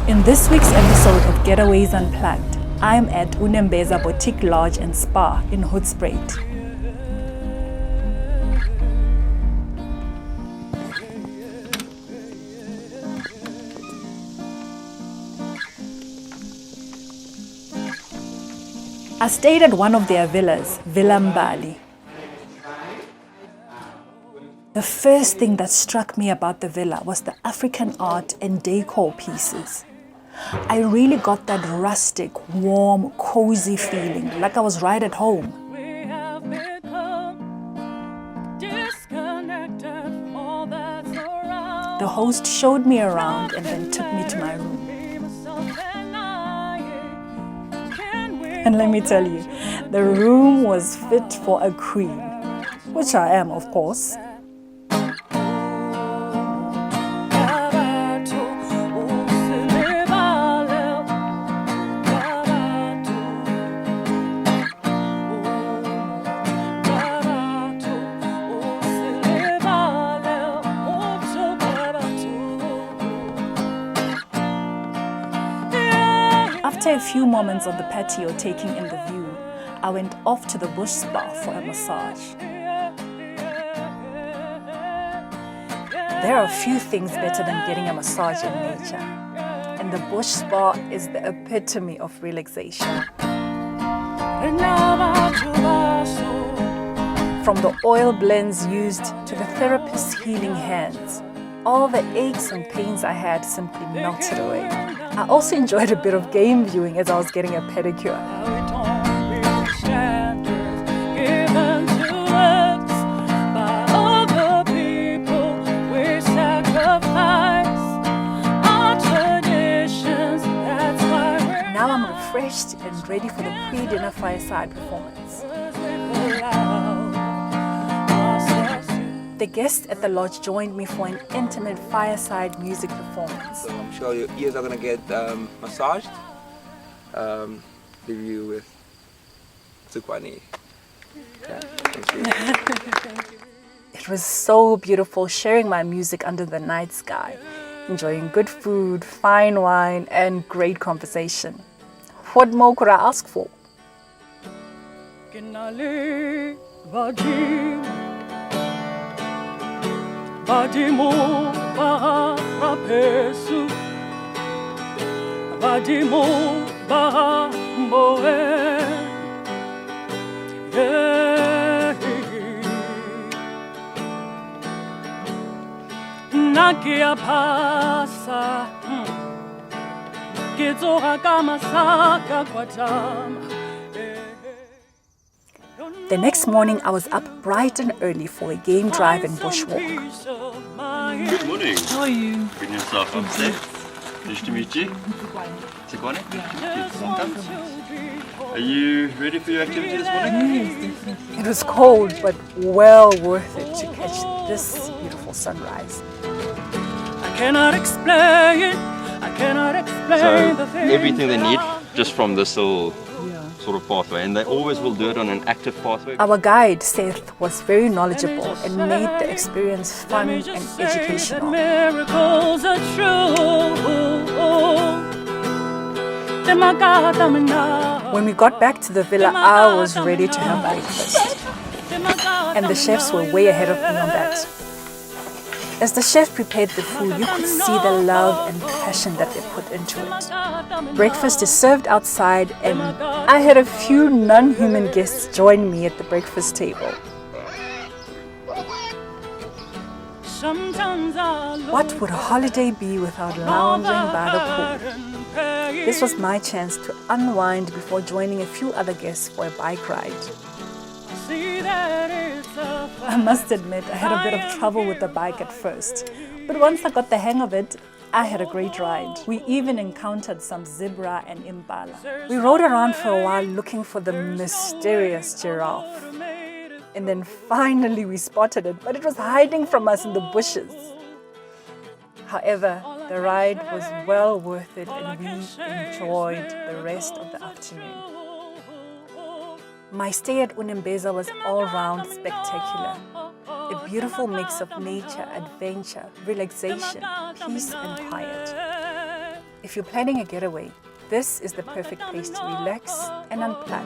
In this week's episode of Getaways Unplugged, I'm at Unembeza Boutique Lodge and Spa in Hoedspruit. I stayed at one of their villas, Villa Mbali. The first thing that struck me about the villa was the African art and decor pieces. I really got that rustic, warm, cozy feeling, like I was right at home. The host showed me around and then took me to my room. And let me tell you, the room was fit for a queen, which I am, of course. After a few moments on the patio taking in the view, I went off to the bush spa for a massage. There are a few things better than getting a massage in nature, and the bush spa is the epitome of relaxation. From the oil blends used to the therapist's healing hands, all the aches and pains I had simply melted away. I also enjoyed a bit of game viewing as I was getting a pedicure. Now I'm refreshed and ready for the pre-dinner fireside performance. The guests at the lodge joined me for an intimate fireside music performance. So I'm sure your ears are going to get massaged. Leave you with Ntshikiwane. Yeah, thank you. It was so beautiful sharing my music under the night sky, enjoying good food, fine wine, and great conversation. What more could I ask for? Badimo baha pesu, badimo baha moe, nakia pasa, kizoha kama saka kwatama. The next morning, I was up bright and early for a game drive and bushwalk. Good morning. How are you? Bring yourself up safe. Nice to meet you. Ntshikiwane? Are you ready for your activity this morning? It was cold, but well worth it to catch this beautiful sunrise. I cannot explain it. I cannot explain the thing. Everything they need just from this little sort of pathway, and they always will do it on an active pathway. Our guide, Seth, was very knowledgeable and made the experience fun and educational. Miracles are true. When we got back to the villa, I was ready to have breakfast. And the chefs were way ahead of me on that. As the chef prepared the food, you could see the love and passion that they put into it. Breakfast is served outside, and I had a few non-human guests join me at the breakfast table. What would a holiday be without lounging by the pool? This was my chance to unwind before joining a few other guests for a bike ride. I must admit, I had a bit of trouble with the bike at first, but once I got the hang of it, I had a great ride. We even encountered some zebra and impala. We rode around for a while looking for the mysterious giraffe. And then finally we spotted it, but it was hiding from us in the bushes. However, the ride was well worth it and we enjoyed the rest of the afternoon. My stay at Unembeza was all-round spectacular. A beautiful mix of nature, adventure, relaxation, peace and quiet. If you're planning a getaway, this is the perfect place to relax and unplug.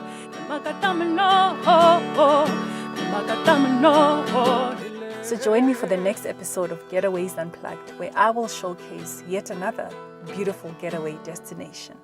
So join me for the next episode of Getaways Unplugged, where I will showcase yet another beautiful getaway destination.